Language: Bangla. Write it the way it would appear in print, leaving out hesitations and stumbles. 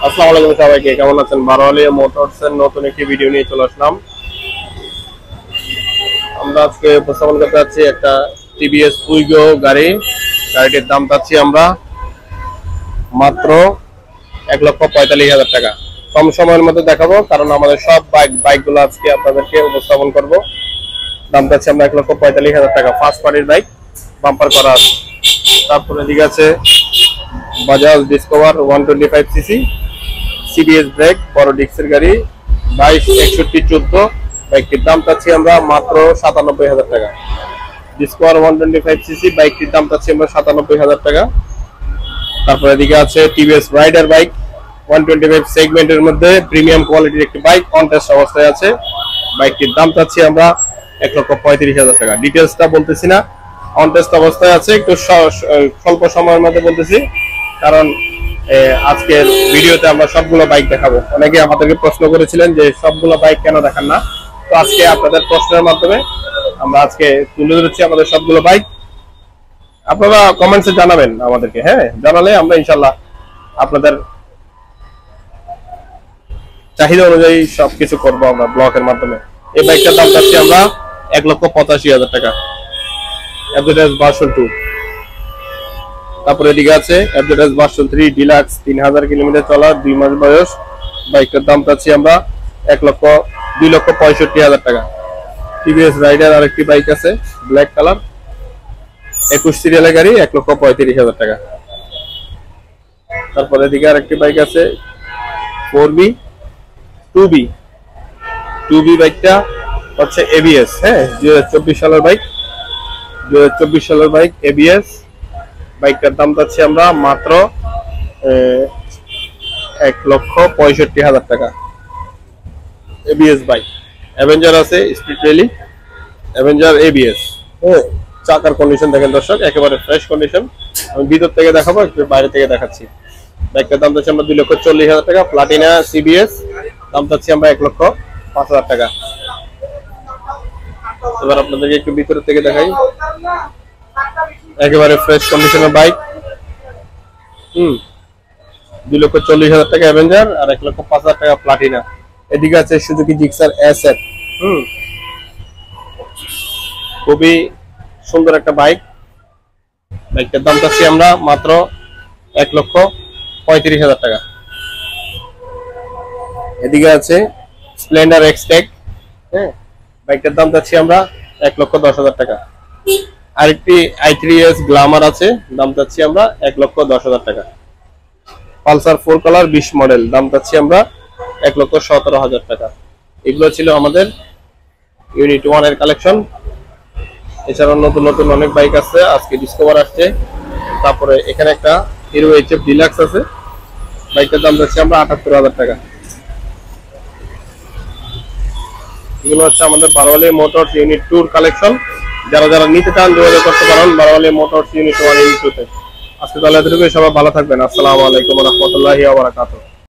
আসসালামু আলাইকুম সবাইকে, কেমন আছেন? বারোয়ালি মোটরসের নতুন একটি ভিডিও নিয়ে চলে আসলাম। আমরা আজকে উপস্থাপন করতে যাচ্ছি একটা টিভিএস উইগো গাড়ি। গাড়িটির দাম পাচ্ছি আমরা মাত্র 1,45,000 টাকা। কম সময়ের মধ্যে দেখাবো, কারণ আমাদের সব বাইকগুলো আজকে আপনাদেরকে উপস্থাপন করব। দাম পাচ্ছি আমরা 1,45,000 টাকা। ফার্স্ট পার্টির বাইক, বাম্পার করা আছে। তারপরে দিকে আছে Bajaj discover 125cc, CBS brake, বড় ডিস্কের গাড়ি, 226114। বাইকটির দাম চাচ্ছি আমরা মাত্র 97,000 টাকা। ডিসকভার 125cc বাইকটির দাম চাচ্ছি আমরা 97,000 টাকা। তারপরে এদিকে আছে টিভিএস রাইডার বাইক 125 সেগমেন্টের মধ্যে প্রিমিয়াম কোয়ালিটির একটি বাইক, কন্টেস্ট অবস্থায় আছে। বাইকটির দাম চাচ্ছি আমরা 1,35,000 টাকা। ডিটেলসটা বলতেছি না, কন্টেস্ট অবস্থায় আছে, একটু স্বল্প সময়ের মধ্যে বলতেছি, কারণ আজকের ভিডিওতে আমরা সবগুলো বাইক দেখাবো। অনেকে আমাদেরকে প্রশ্ন করেছিলেন যে সবগুলো বাইক কেন দেখান না, তো আজকে আপনাদের প্রশ্নের মাধ্যমে আমরা আজকে তুলে ধরেছি আমাদের সবগুলো বাইক। আপনারা কমেন্টসে জানাবেন আমাদেরকে, হ্যাঁ, জানালে আমরা ইনশাল্লাহ আপনাদের চাহিদা অনুযায়ী সবকিছু করবো আমরা ব্লগের মাধ্যমে। এই বাইকটার দাম চাচ্ছি আমরা 1,85,000 টাকা, অ্যাডভার্টাইজ ভার্সন 2। তারপরে এদিকে আছে অ্যাডভার্টাইজ ভার্সন 3 ডিলাক্স, 3000 কিলোমিটার চলা, 2 মাস বয়স। বাইকটার দাম চাচ্ছি আমরা 2,65,000 টাকা। টিভিএস রাইডার আরেকটি বাইক আছে ব্ল্যাক কালার, 21 সিরিয়ালের গাড়ি, 1,35,000 টাকা। তারপরে এদিকে আরেকটি বাইক আছে 4B 2B বাইকটা হচ্ছে এবিএস, হ্যাঁ, 2024 সালের বাইক, 2024 সালের বাইক এবিএস। বাইকটার দাম চাচ্ছি আমরা মাত্র 1,65,000 টাকা। ABS bike. অ্যাভেঞ্জার আছে স্পিড র্যালি, অ্যাভেঞ্জার এবিএস। চাকার কন্ডিশন দেখেন দর্শক, একেবারে ফ্রেশ কন্ডিশন। আমি ভিতর থেকে দেখাবো, একটু বাইরে থেকে দেখাচ্ছি। বাইকটার দাম চাচ্ছি আমরা 2,40,000 টাকা। প্লাটিনা সিবিএস, দাম চাচ্ছি আমরা 1,05,000 টাকা। এবার আপনাদেরকে একটু ভিতরের থেকে দেখাই, একেবারে ফ্রেশ কন্ডিশনের বাইক। 2,40,000 টাকা অ্যাভেঞ্জার আর 1,05,000 টাকা প্লাটিনা। এদিকে আছে সুজুকি জিক্সার এসএফ, খুবই সুন্দর একটা বাইক। বাইকটার দাম চাচ্ছি আমরা মাত্র 1,35,000 টাকা। এদিকে আছে স্প্লেন্ডার এক্সটেক, হ্যাঁ, বাইকটার দাম চাচ্ছি আমরা 1,10,000 টাকা। আরেকটি i3s গ্ল্যামার আছে, দাম চাচ্ছি আমরা 1,10,000 টাকা। পালসার 4 কালার 20 মডেল, দাম চাচ্ছি আমরা 1,17,000 টাকা। এগুলো ছিল আমাদের ইউনিট 1 এর কালেকশন। এছাড়াও নতুন নতুন অনেক বাইক আছে, আজকে ডিসকভার আসছে। তারপরে এখানে একটা হিরো এইচএফ ডিলাক্স আছে, বাইকটার দাম চাচ্ছি আমরা 78,000 টাকা। এগুলো হচ্ছে আমাদের বারোয়ালি মোটরস ইউনিট 2 কালেকশন। যারা নিতে চান যোগাযোগ করতে পারেন বারোয়ালি মোটরস ইউনিট 1 ইউনিট 2 তে। আজকে তাহলে এতটুকুই, সবাই ভালো থাকবেন। আসসালামু আলাইকুম ওয়া রাহমাতুল্লাহি ওয়া বারাকাতুহু।